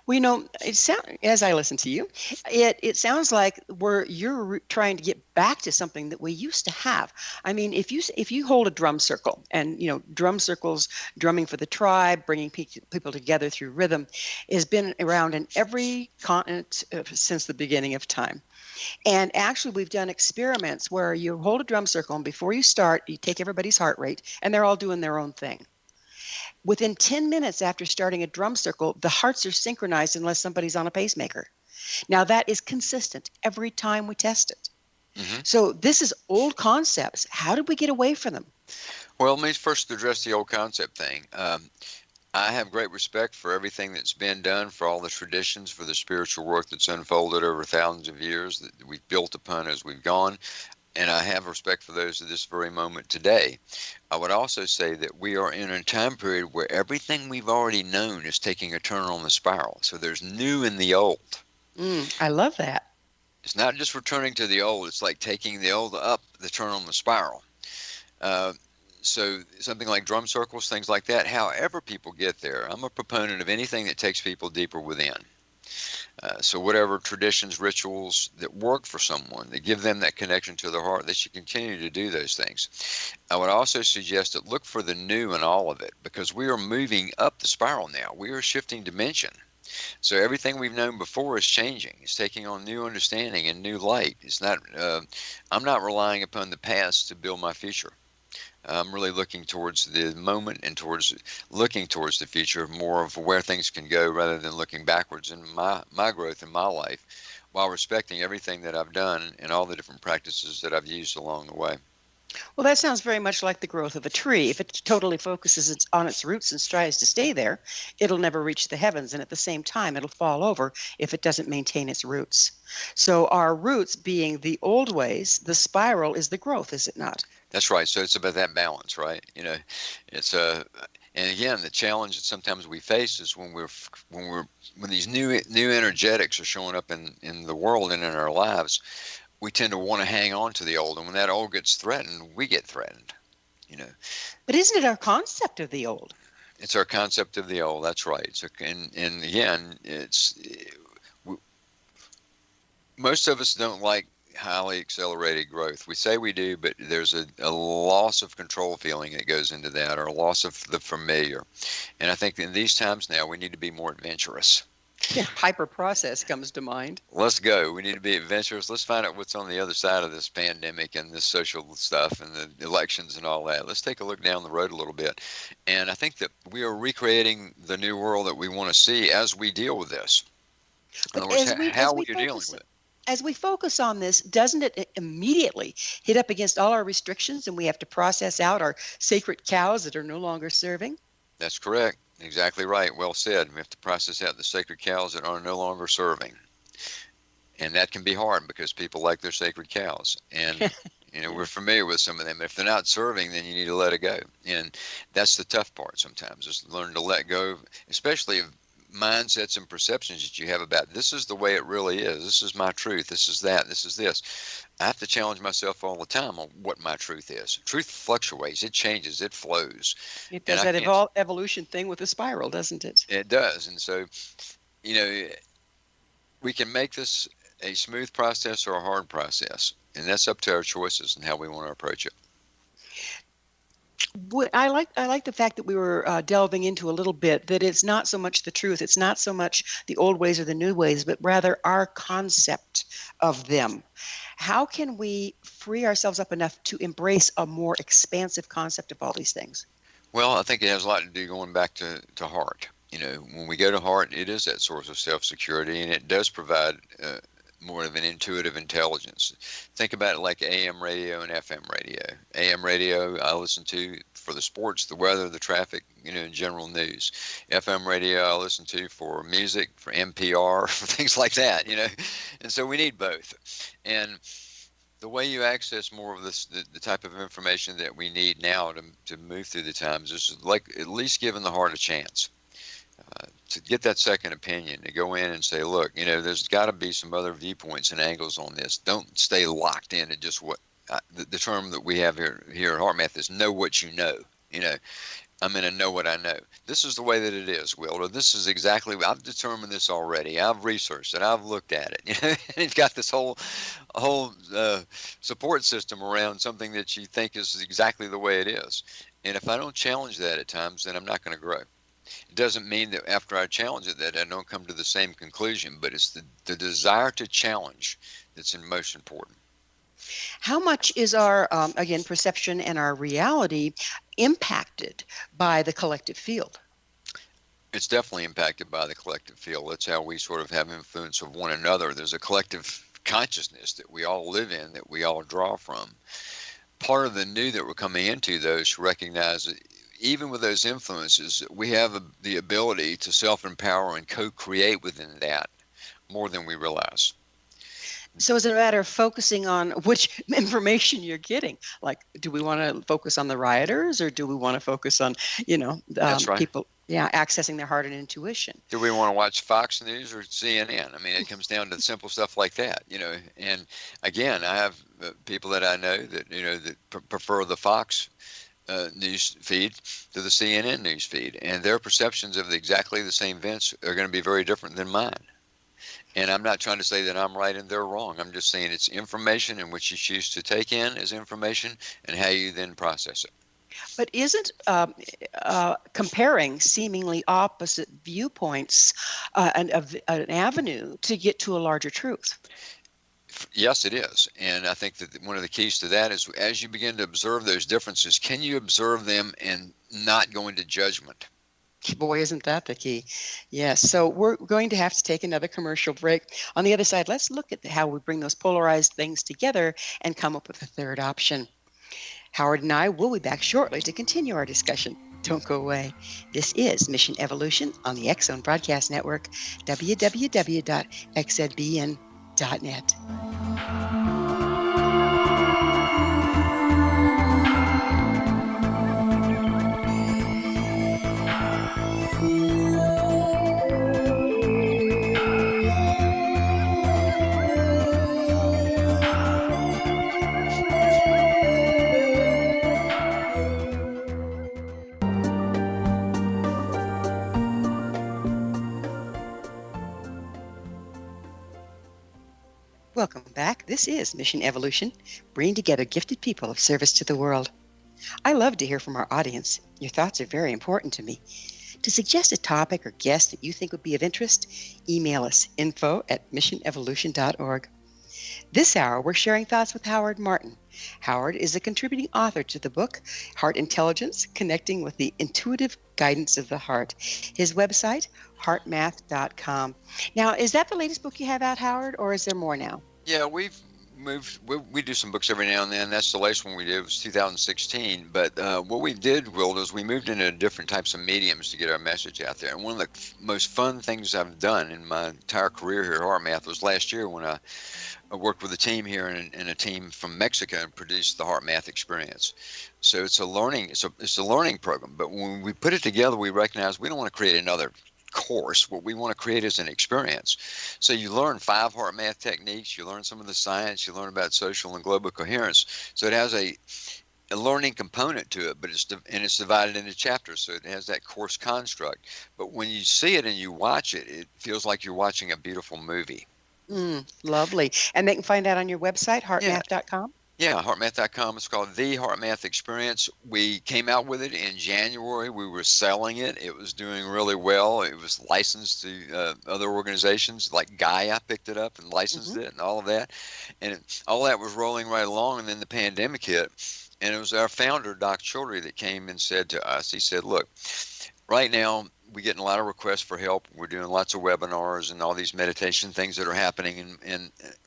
Well, as I listen to you, it sounds like you're trying to get back to something that we used to have. I mean, if you hold a drum circle, and drum circles, drumming for the tribe, bringing people together through rhythm, has been around in every continent since the beginning of time. And actually, we've done experiments where you hold a drum circle, and before you start, you take everybody's heart rate, and they're all doing their own thing. Within 10 minutes after starting a drum circle, the hearts are synchronized unless somebody's on a pacemaker. Now, that is consistent every time we test it. Mm-hmm. So this is old concepts. How did we get away from them? Well, let me first address the old concept thing. I have great respect for everything that's been done, for all the traditions, for the spiritual work that's unfolded over thousands of years that we've built upon as we've gone. And I have respect for those at this very moment today. I would also say that we are in a time period where everything we've already known is taking a turn on the spiral. So there's new in the old. I love that. It's not just returning to the old. It's like taking the old up the turn on the spiral. So something like drum circles, things like that, however people get there, I'm a proponent of anything that takes people deeper within. So whatever traditions, rituals that work for someone, that give them that connection to their heart, they should continue to do those things. I would also suggest that look for the new in all of it, because we are moving up the spiral now. We are shifting dimension. So everything we've known before is changing. It's taking on new understanding and new light. It's not. I'm not relying upon the past to build my future. I'm really looking towards the moment and looking towards the future, more of where things can go rather than looking backwards in my growth in my life, while respecting everything that I've done and all the different practices that I've used along the way. Well, that sounds very much like the growth of a tree. If it totally focuses on its roots and strives to stay there, it'll never reach the heavens. And at the same time, it'll fall over if it doesn't maintain its roots. So our roots being the old ways, the spiral is the growth, is it not? That's right. So it's about that balance, right? It's and again, the challenge that sometimes we face is when these new energetics are showing up in the world and in our lives, we tend to want to hang on to the old, and when that old gets threatened, we get threatened. But isn't it our concept of the old? It's our concept of the old. That's right. So, and again, most of us don't like highly accelerated growth. We say we do, but there's a loss of control feeling that goes into that, or a loss of the familiar. And I think in these times now, we need to be more adventurous. Yeah, hyper process comes to mind. Let's go. We need to be adventurous. Let's find out what's on the other side of this pandemic and this social stuff and the elections and all that. Let's take a look down the road a little bit. And I think that we are recreating the new world that we want to see as we deal with this. In But other words, how we are dealing focus with it. as we focus on this, doesn't it immediately hit up against all our restrictions and we have to process out our sacred cows that are no longer serving? That's correct. Exactly right. Well said. We have to process out the sacred cows that are no longer serving. And that can be hard because people like their sacred cows. And we're familiar with some of them. If they're not serving, then you need to let it go. And that's the tough part sometimes, is learn to let go, especially of mindsets and perceptions that you have about this is the way it really is. This is my truth. This is that. This is this. I have to challenge myself all the time on what my truth is. Truth fluctuates. It changes. It flows. It And does I that can't. evolution thing with the spiral, doesn't it? It does. And so, you know, we can make this a smooth process or a hard process. And that's up to our choices and how we want to approach it. I like the fact that we were delving into a little bit that it's not so much the truth, it's not so much the old ways or the new ways, but rather our concept of them. How can we free ourselves up enough to embrace a more expansive concept of all these things? Well, I think it has a lot to do going back to heart. When we go to heart, it is that source of self-security, and it does provide more of an intuitive intelligence. Think about it like AM radio and FM radio. AM radio I listen to for the sports, the weather, the traffic, and general news. FM radio I listen to for music, for NPR, for things like that, And so we need both. And the way you access more of this, the type of information that we need now to move through the times is like at least giving the heart a chance. To get that second opinion, to go in and say, look, there's got to be some other viewpoints and angles on this. Don't stay locked into just what the term that we have here at HeartMath is know what you know. I'm going to know what I know. This is the way that it is, Will. Or this is exactly, I've determined this already. I've researched it. I've looked at it. And you've got this whole support system around something that you think is exactly the way it is. And if I don't challenge that at times, then I'm not going to grow. It doesn't mean that after I challenge it that I don't come to the same conclusion, but it's the desire to challenge that's most important. How much is our, again, perception and our reality impacted by the collective field? It's definitely impacted by the collective field. That's how we sort of have influence of one another. There's a collective consciousness that we all live in, that we all draw from. Part of the new that we're coming into, though, is to recognize that even with those influences, we have the ability to self-empower and co-create within that more than we realize. So is it a matter of focusing on which information you're getting? Like, do we want to focus on the rioters, or do we want to focus on, That's right. people, accessing their heart and intuition? Do we want to watch Fox News or CNN? I mean, it comes down to simple stuff like that, And again, I have people that I know that, that prefer the Fox news feed to the CNN news feed, and their perceptions of exactly the same events are going to be very different than mine. And I'm not trying to say that I'm right and they're wrong. I'm just saying it's information in which you choose to take in as information and how you then process it. But isn't comparing seemingly opposite viewpoints an avenue to get to a larger truth? Yes, it is. And I think that one of the keys to that is as you begin to observe those differences, can you observe them and not go into judgment? Boy, isn't that the key? Yes. So we're going to have to take another commercial break. On the other side, let's look at how we bring those polarized things together and come up with a third option. Howard and I will be back shortly to continue our discussion. Don't go away. This is Mission Evolution on the X Zone Broadcast Network, www.xzbn.net. Welcome back. This is Mission Evolution, bringing together gifted people of service to the world. I love to hear from our audience. Your thoughts are very important to me. To suggest a topic or guest that you think would be of interest, email us info@missionevolution.org. This hour, we're sharing thoughts with Howard Martin. Howard is a contributing author to the book, Heart Intelligence, Connecting with the Intuitive Guidance of the Heart. His website, heartmath.com. Now, is that the latest book you have out, Howard, or is there more now? Yeah, we've moved. We do some books every now and then. That's the latest one we did. It was 2016. But what we did, Will, is we moved into different types of mediums to get our message out there. And one of the most fun things I've done in my entire career here at HeartMath was last year when I worked with a team here and a team from Mexico and produced the HeartMath experience. So it's a learning program. But when we put it together, we recognize we don't want to create another course. What we want to create is an experience. So you learn 5 heart math techniques, you learn some of the science, you learn about social and global coherence. So it has a learning component to it, but it's divided into chapters, so it has that course construct. But when you see it and you watch it, it feels like you're watching a beautiful movie. Lovely. And they can find that on your website, heartmath.com? Yeah, heartmath.com. It's called The HeartMath Experience. We came out with it in January. We were selling it. It was doing really well. It was licensed to other organizations like Gaia picked it up and licensed it and all of that. And all that was rolling right along. And then the pandemic hit. And it was our founder, Doc Childry, that came and said to us, he said, look, right now, we're getting a lot of requests for help. We're doing lots of webinars and all these meditation things that are happening,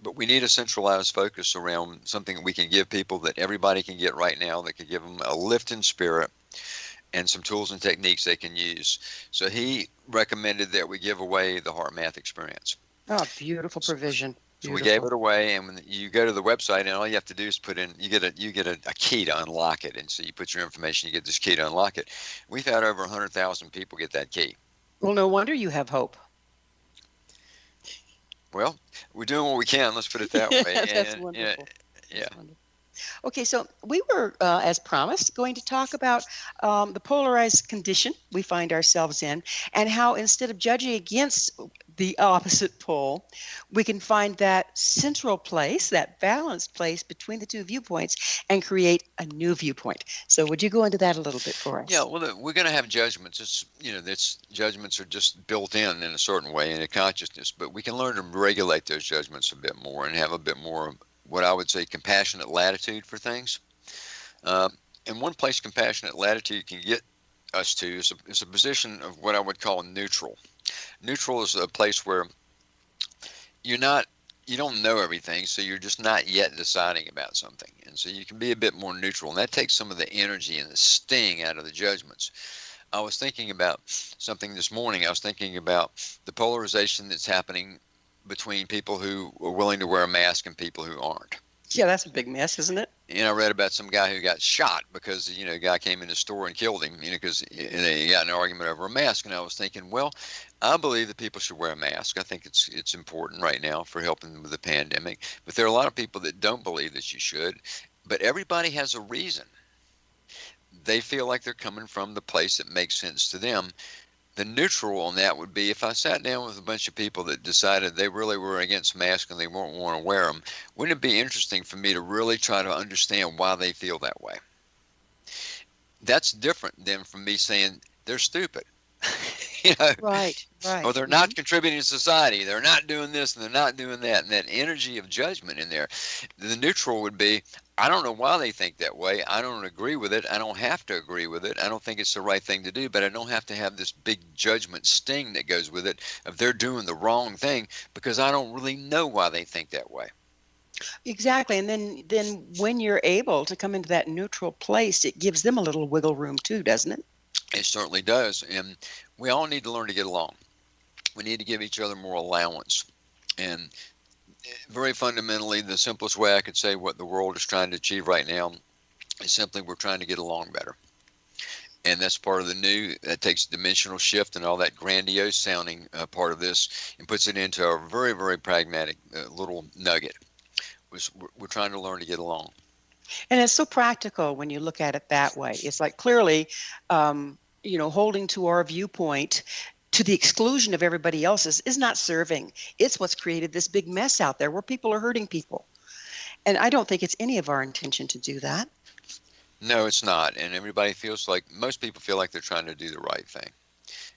but we need a centralized focus around something that we can give people that everybody can get right now, that can give them a lift in spirit and some tools and techniques they can use. So he recommended that we give away the Heart Math experience. Oh, beautiful provision. So we gave it away, and when you go to the website, and all you have to do is put in, you get a key to unlock it, and so you put your information, you get this key to unlock it. We've had over 100,000 people get that key. Well, no wonder you have hope. Well, we're doing what we can. Let's put it that way. That's wonderful. Yeah. That's wonderful. Okay, so we were, as promised, going to talk about the polarized condition we find ourselves in, and how instead of judging against the opposite pole, we can find that central place, that balanced place between the two viewpoints, and create a new viewpoint. So would you go into that a little bit for us? Yeah, well, we're going to have judgments. Judgments are just built in a certain way in a consciousness, but we can learn to regulate those judgments a bit more and have a bit more, what I would say, compassionate latitude for things. And one place compassionate latitude can get us to is a position of what I would call neutral. Neutral is a place where you don't know everything, so you're just not yet deciding about something. And so you can be a bit more neutral, and that takes some of the energy and the sting out of the judgments. I was thinking about something this morning. I was thinking about the polarization that's happening between people who are willing to wear a mask and people who aren't. Yeah, that's a big mess, isn't it? I read about some guy who got shot because, a guy came in the store and killed him, because they got in an argument over a mask. And I was thinking, well, I believe that people should wear a mask. I think it's important right now for helping with the pandemic. But there are a lot of people that don't believe that you should. But everybody has a reason. They feel like they're coming from the place that makes sense to them. The neutral on that would be if I sat down with a bunch of people that decided they really were against masks and they won't want to wear them, wouldn't it be interesting for me to really try to understand why they feel that way? That's different than from me saying they're stupid. Right. Or they're not contributing to society. They're not doing this and they're not doing that. And that energy of judgment in there. The neutral would be, I don't know why they think that way. I don't agree with it. I don't have to agree with it. I don't think it's the right thing to do, but I don't have to have this big judgment sting that goes with it of they're doing the wrong thing because I don't really know why they think that way. Exactly. And then when you're able to come into that neutral place, it gives them a little wiggle room too, doesn't it? It certainly does. And we all need to learn to get along. We need to give each other more allowance. And very fundamentally, the simplest way I could say what the world is trying to achieve right now is simply we're trying to get along better. And that's part of the new, that takes dimensional shift and all that grandiose sounding part of this and puts it into a very, very pragmatic little nugget. We're trying to learn to get along. And it's so practical when you look at it that way. It's like clearly, holding to our viewpoint to the exclusion of everybody else's is not serving. It's what's created this big mess out there where people are hurting people. And I don't think it's any of our intention to do that. No, it's not. And everybody feels like, most people feel like they're trying to do the right thing.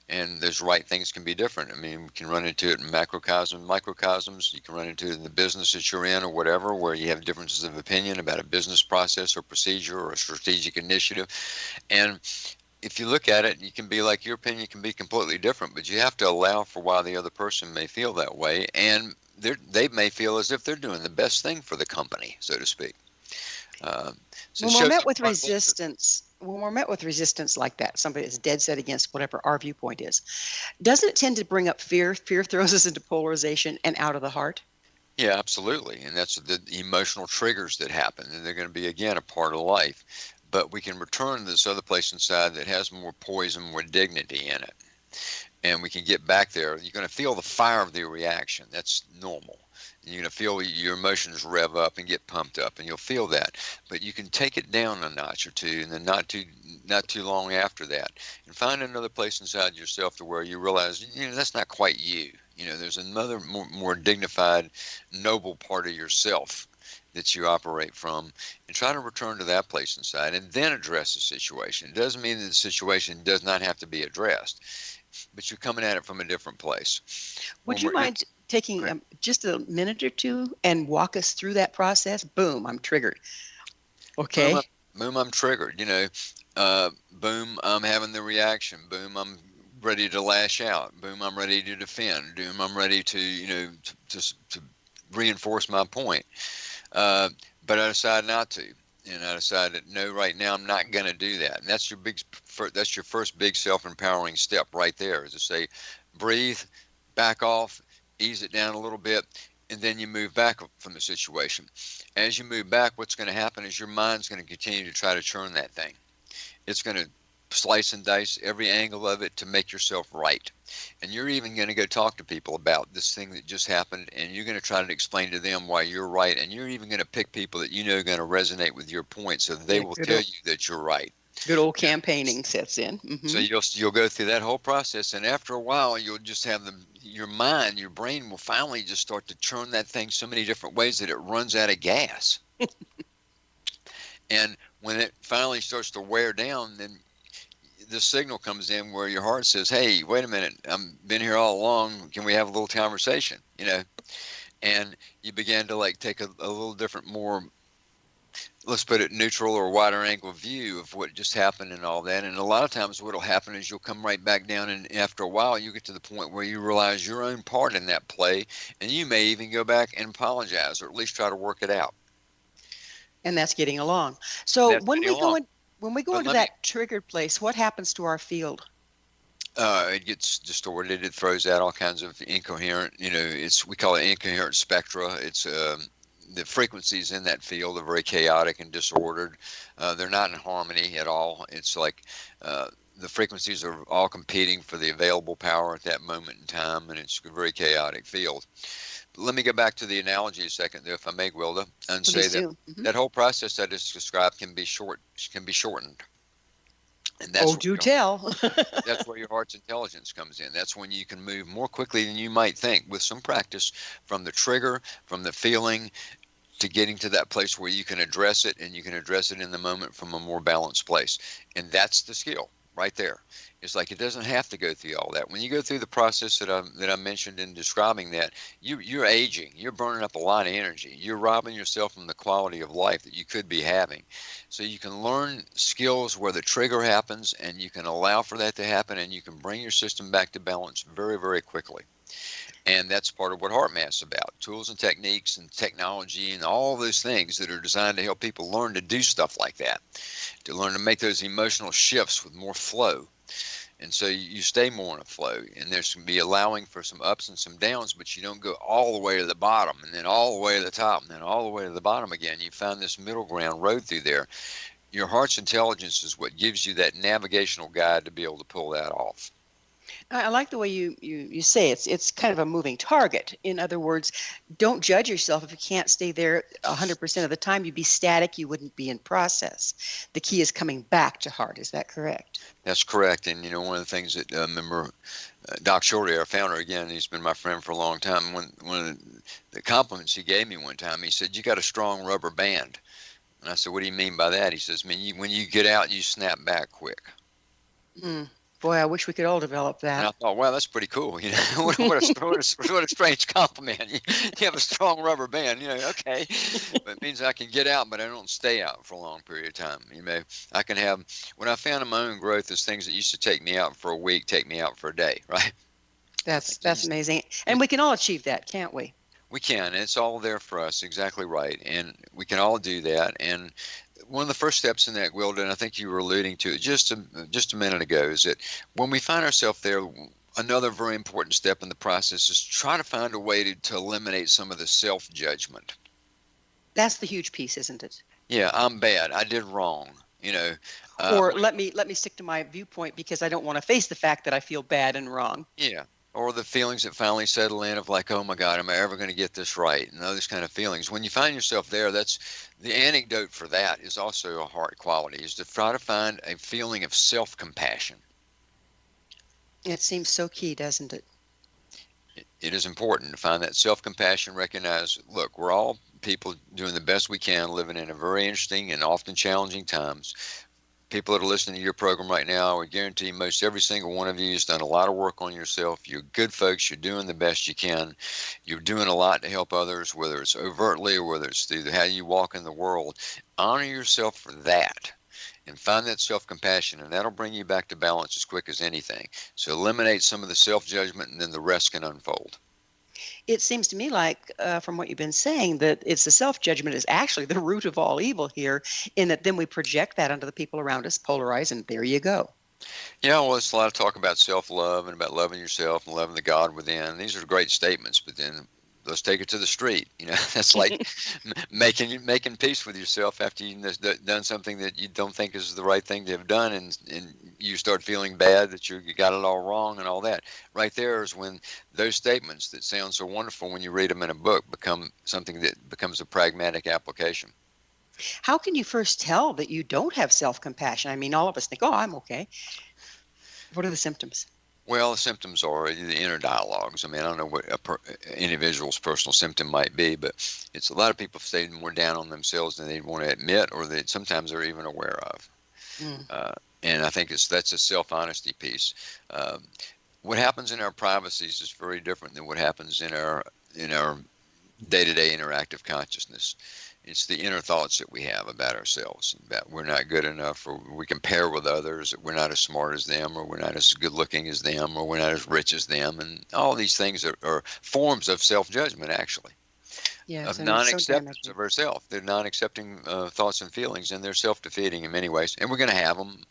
And those right things can be different. I mean, you can run into it in macrocosm, microcosms. You can run into it in the business that you're in or whatever, where you have differences of opinion about a business process or procedure or a strategic initiative. And if you look at it, you can be like, your opinion can be completely different, but you have to allow for why the other person may feel that way. And they may feel as if they're doing the best thing for the company, so to speak. So it When we're shows met up with front and center. resistance, when we're met with resistance like that, somebody that's dead set against whatever our viewpoint is, doesn't it tend to bring up fear? Fear throws us into polarization and out of the heart. Yeah, absolutely. And that's the emotional triggers that happen. And they're going to be, again, a part of life. But we can return to this other place inside that has more poise and more dignity in it. And we can get back there. You're going to feel the fire of the reaction. That's normal. And you're going to feel your emotions rev up and get pumped up, and you'll feel that. But you can take it down a notch or two, and then not too long after that, and find another place inside yourself to where you realize, that's not quite you. There's another more dignified, noble part of yourself that you operate from, and try to return to that place inside and then address the situation. It doesn't mean that the situation does not have to be addressed, but you're coming at it from a different place. Would you mind taking just a minute or two and walk us through that process? Boom, I'm triggered. Okay. Boom, I'm triggered. Boom, I'm having the reaction. Boom, I'm ready to lash out. Boom, I'm ready to defend. Boom, I'm ready to to reinforce my point. But I decide not to, and I decide that no, right now I'm not going to do that. And that's your first big self-empowering step right there, is to say, breathe, back off, ease it down a little bit, and then you move back from the situation. As you move back, what's going to happen is your mind's going to continue to try to churn that thing. It's going to slice and dice every angle of it to make yourself right. And you're even going to go talk to people about this thing that just happened, and you're going to try to explain to them why you're right, and you're even going to pick people that are going to resonate with your point, so they will tell you that you're right. Good old campaigning sets in. Mm-hmm. So you'll go through that whole process, and after a while, you'll just have your mind, your brain will finally just start to churn that thing so many different ways that it runs out of gas. And when it finally starts to wear down, then the signal comes in where your heart says, "Hey, wait a minute, I've been here all along. Can we have a little conversation?" And you begin to take a little different, more, let's put it, neutral or wider angle view of what just happened and all that. And a lot of times what'll happen is you'll come right back down, and after a while you get to the point where you realize your own part in that play, and you may even go back and apologize, or at least try to work it out. And that's getting along. So when we go into that triggered place, what happens to our field? It gets distorted. It throws out all kinds of incoherent, we call it incoherent spectra. It's the frequencies in that field are very chaotic and disordered. They're not in harmony at all. It's like the frequencies are all competing for the available power at that moment in time, and it's a very chaotic field. But let me go back to the analogy a second there, if I may, Gwilda, and say that that whole process I just described can be shortened. And that's tell. That's where your heart's intelligence comes in. That's when you can move more quickly than you might think, with some practice, from the trigger, from the feeling, to getting to that place where you can address it, and you can address it in the moment from a more balanced place. And that's the skill right there. It's like, it doesn't have to go through all that. When you go through the process that I mentioned in describing that, you're aging. You're burning up a lot of energy. You're robbing yourself from the quality of life that you could be having. So you can learn skills where the trigger happens, and you can allow for that to happen, and you can bring your system back to balance very, very quickly. And that's part of what HeartMath's about: tools and techniques and technology and all those things that are designed to help people learn to do stuff like that, to learn to make those emotional shifts with more flow. And so you stay more in a flow, and there's going to be allowing for some ups and some downs, but you don't go all the way to the bottom and then all the way to the top and then all the way to the bottom again. You find this middle ground road through there. Your heart's intelligence is what gives you that navigational guide to be able to pull that off. I like the way you say it's kind of a moving target. In other words, don't judge yourself if you can't stay there 100% of the time. You'd be static. You wouldn't be in process. The key is coming back to heart. Is that correct? That's correct. And one of the things that remember Doc Shorty, our founder, again, he's been my friend for a long time. One of the compliments he gave me one time, he said, "You got a strong rubber band." And I said, "What do you mean by that?" He says, "I mean, when you get out, you snap back quick." Mm. Boy, I wish we could all develop And I that. thought, wow, that's pretty cool. What a strange compliment. You have a strong rubber band. Okay, but it means I can get out, but I don't stay out for a long period of time. I can have. What I found in my own growth is things that used to take me out for a week take me out for a day. Right? That's amazing. And we can all achieve that, can't we? We can. It's all there for us. Exactly right. And we can all do that. And one of the first steps in that, Gwilda, and I think you were alluding to it just a minute ago, is that when we find ourselves there, another very important step in the process is try to find a way to eliminate some of the self-judgment. That's the huge piece, isn't it? Yeah, I'm bad. I did wrong. Or let me stick to my viewpoint because I don't want to face the fact that I feel bad and wrong. Yeah. Or the feelings that finally settle in of like, oh my God, am I ever going to get this right? And those kind of feelings. When you find yourself there, that's the antidote for that is also a heart quality, is to try to find a feeling of self-compassion. It seems so key, doesn't it? It is important to find that self-compassion, recognize, look, we're all people doing the best we can, living in a very interesting and often challenging times. People that are listening to your program right now, I guarantee most every single one of you has done a lot of work on yourself. You're good folks. You're doing the best you can. You're doing a lot to help others, whether it's overtly or whether it's through how you walk in the world. Honor yourself for that and find that self-compassion, and that'll bring you back to balance as quick as anything. So eliminate some of the self-judgment, and then the rest can unfold. It seems to me like, from what you've been saying, that it's the self-judgment is actually the root of all evil here, in that then we project that onto the people around us, polarize, and there you go. Yeah, well, it's a lot of talk about self-love and about loving yourself and loving the God within. These are great statements, but then let's take it to the street. That's like making peace with yourself after you've done something that you don't think is the right thing to have done, and you start feeling bad that you got it all wrong and all that. Right there is when those statements that sound so wonderful when you read them in a book become something that becomes a pragmatic application. How can you first tell that you don't have self-compassion? I mean, all of us think, oh, I'm okay. What are the symptoms? Well, the symptoms are the inner dialogues. I mean, I don't know what individual's personal symptom might be, but it's a lot of people stay more down on themselves than they want to admit, or that sometimes they're even aware of. Mm. And I think that's a self-honesty piece. What happens in our privacies is very different than what happens in our day-to-day interactive consciousness. It's the inner thoughts that we have about ourselves, that we're not good enough, or we compare with others, that we're not as smart as them, or we're not as good looking as them, or we're not as rich as them. And all these things are forms of self-judgment, actually, Yes, of and it's so non-acceptance damaging. of ourselves. They're non-accepting thoughts and feelings, and they're self-defeating in many ways. And we're going to have them,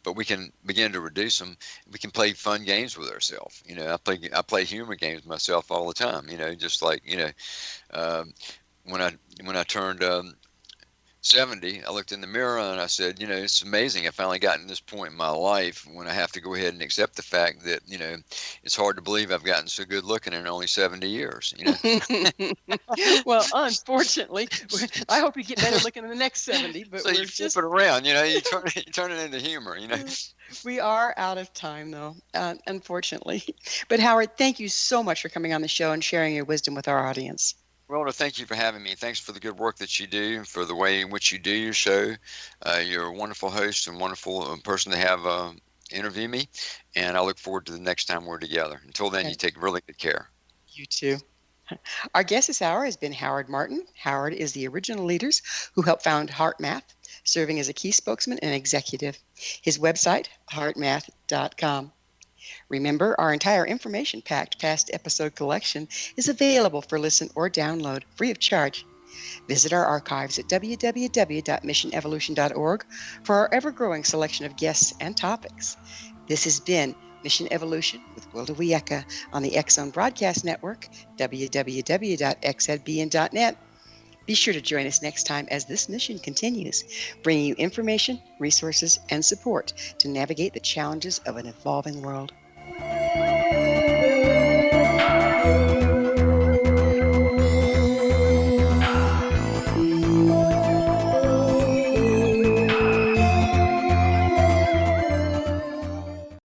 but we can begin to reduce them. We can play fun games with ourselves. I play humor games with myself all the time. Just like when I turned 70, I looked in the mirror and I said, it's amazing. I finally gotten to this point in my life when I have to go ahead and accept the fact that, it's hard to believe I've gotten so good looking in only 70 years. Well, unfortunately, I hope you get better looking in the next 70, but So you flip it around, you turn it into humor. We are out of time, though, unfortunately. But Howard, thank you so much for coming on the show and sharing your wisdom with our audience. Well, thank you for having me. Thanks for the good work that you do, for the way in which you do your show. You're a wonderful host and wonderful person to have interview me, and I look forward to the next time we're together. Until then, Okay. you take really good care. You too. Our guest this hour has been Howard Martin. Howard is the original leaders who helped found HeartMath, serving as a key spokesman and executive. His website, heartmath.com. Remember, our entire information-packed past episode collection is available for listen or download free of charge. Visit our archives at www.missionevolution.org for our ever-growing selection of guests and topics. This has been Mission Evolution with Gwilda Wiyaka on the X-Zone Broadcast Network, www.xzbn.net. Be sure to join us next time as this mission continues, bringing you information, resources, and support to navigate the challenges of an evolving world.